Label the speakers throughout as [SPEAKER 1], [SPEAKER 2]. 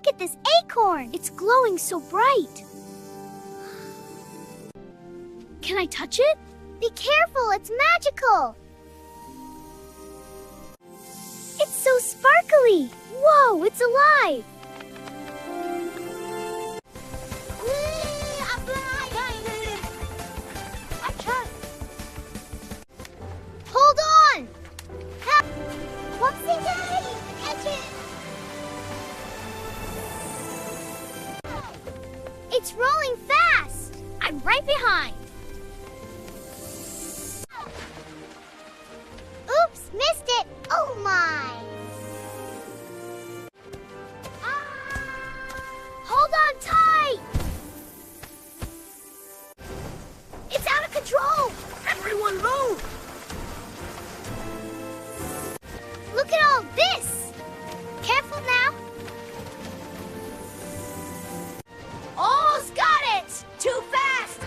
[SPEAKER 1] Look at this acorn. It's glowing so bright. Can I touch it? Be careful, it's magical. It's so sparkly. Whoa, it's alive. Hold on. Whoopsie daisy. Catch it. It's rolling fast. I'm right behind. Oops, missed it. Oh my. Hold on tight. It's out of control.
[SPEAKER 2] Everyone move!
[SPEAKER 1] Look at all this. Careful now.
[SPEAKER 2] Almost got it! Too fast!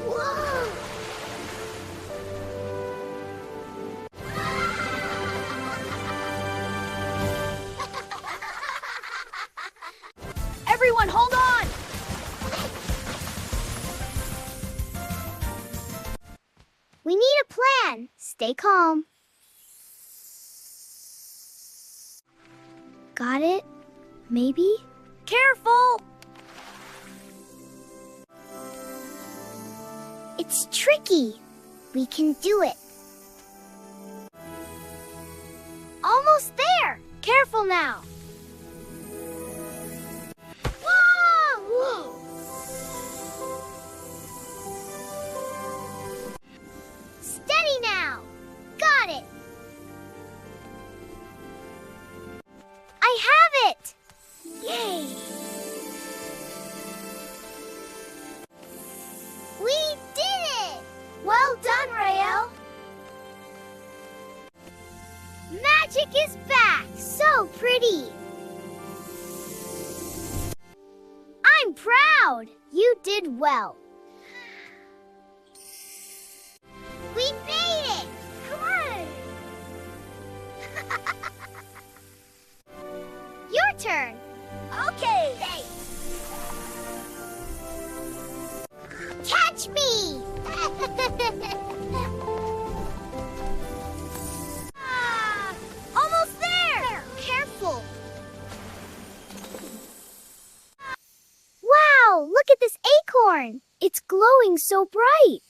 [SPEAKER 1] Whoa.
[SPEAKER 2] Everyone hold on!
[SPEAKER 1] We need a plan. Stay calm. Got it? Maybe?
[SPEAKER 2] Careful!
[SPEAKER 1] It's tricky. We can do it. Almost there. Careful now. Whoa! Steady now. Got it. I have it. Yay! We did it! Well done, Rael. Magic is back. So pretty. I'm proud. You did well. We made it. Come on. Your turn.
[SPEAKER 2] Okay!
[SPEAKER 1] Catch me! Almost there! Careful! Wow, look at this acorn! It's glowing so bright!